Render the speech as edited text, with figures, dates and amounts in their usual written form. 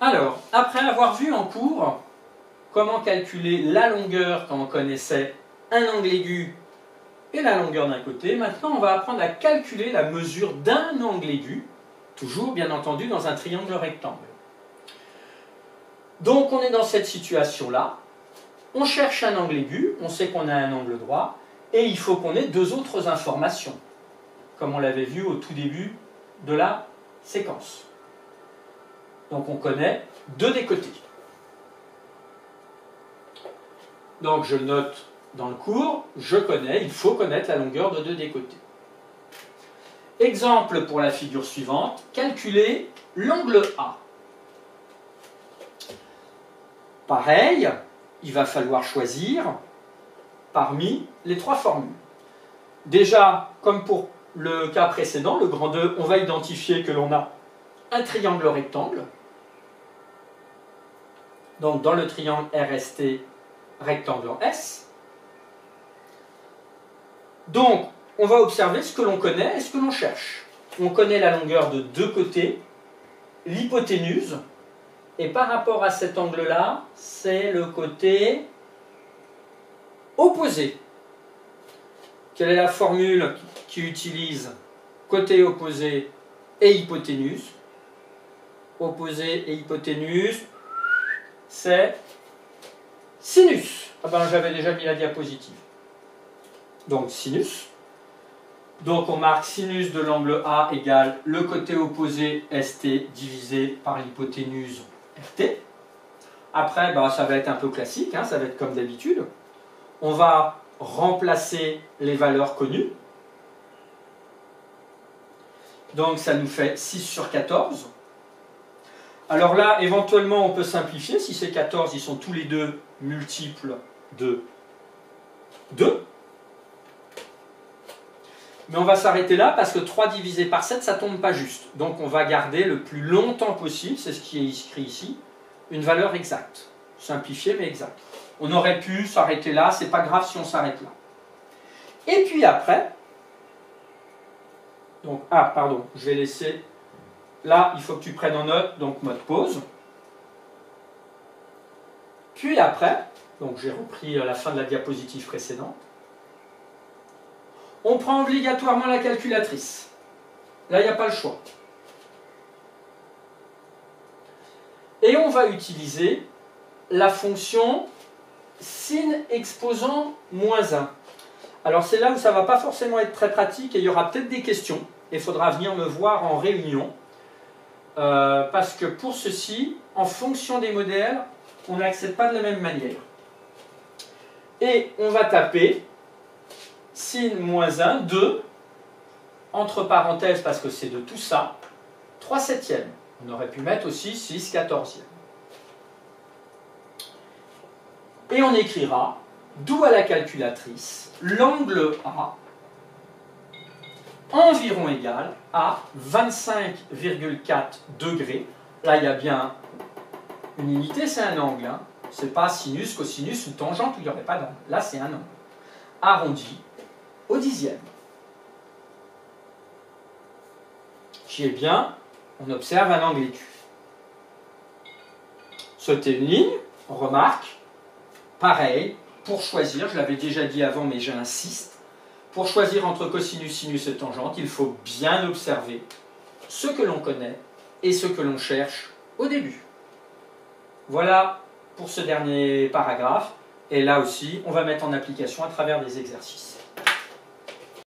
Alors, après avoir vu en cours comment calculer la longueur quand on connaissait un angle aigu et la longueur d'un côté, maintenant on va apprendre à calculer la mesure d'un angle aigu, toujours bien entendu dans un triangle rectangle. Donc on est dans cette situation-là, on cherche un angle aigu, on sait qu'on a un angle droit, et il faut qu'on ait deux autres informations, comme on l'avait vu au tout début de la séquence. Donc on connaît deux des côtés. Donc je note dans le cours, je connais, il faut connaître la longueur de deux des côtés. Exemple pour la figure suivante, calculer l'angle A. Pareil, il va falloir choisir parmi les trois formules. Déjà, comme pour le cas précédent, le grand 2, on va identifier que l'on a un triangle rectangle. Donc dans le triangle RST, rectangle en S. Donc on va observer ce que l'on connaît et ce que l'on cherche. On connaît la longueur de deux côtés, l'hypoténuse, et par rapport à cet angle-là, c'est le côté opposé. Quelle est la formule qui utilise côté opposé et hypoténuse? Opposé et hypoténuse, c'est sinus. Ah ben j'avais déjà mis la diapositive. Donc sinus. Donc on marque sinus de l'angle A égale le côté opposé ST divisé par l'hypoténuse RT. Après, bah, ça va être un peu classique, hein, ça va être comme d'habitude. On va remplacer les valeurs connues. Donc ça nous fait 6 sur 14. Alors là, éventuellement, on peut simplifier. Si c'est 14, ils sont tous les deux multiples de 2. Mais on va s'arrêter là parce que 3 divisé par 7, ça ne tombe pas juste. Donc on va garder le plus longtemps possible, c'est ce qui est écrit ici, une valeur exacte. Simplifiée mais exacte. On aurait pu s'arrêter là, c'est pas grave si on s'arrête là. Et puis après, donc, pardon, je vais laisser, là il faut que tu prennes en note, donc mode pause. Puis après, donc j'ai repris la fin de la diapositive précédente, on prend obligatoirement la calculatrice. Là, il n'y a pas le choix. Et on va utiliser la fonction sin exposant moins 1. Alors c'est là où ça ne va pas forcément être très pratique et il y aura peut-être des questions. Il faudra venir me voir en réunion. Parce que pour ceci, en fonction des modèles, on n'accède pas de la même manière. Et on va taper sin moins 1, 2, entre parenthèses, parce que c'est de tout ça, 3 septièmes. On aurait pu mettre aussi 6 quatorzièmes. Et on écrira, d'où à la calculatrice, l'angle A environ égal à 25,4 degrés. Là, il y a bien une unité, c'est un angle. Hein. Ce n'est pas sinus, cosinus ou tangente, où il n'y aurait pas d'angle. Là, c'est un angle. Arrondi au dixième. Qui est bien, on observe un angle aigu. Sauter une ligne, on remarque, pareil, pour choisir, je l'avais déjà dit avant mais j'insiste, pour choisir entre cosinus, sinus et tangente, il faut bien observer ce que l'on connaît et ce que l'on cherche au début. Voilà pour ce dernier paragraphe, et là aussi, on va mettre en application à travers des exercices.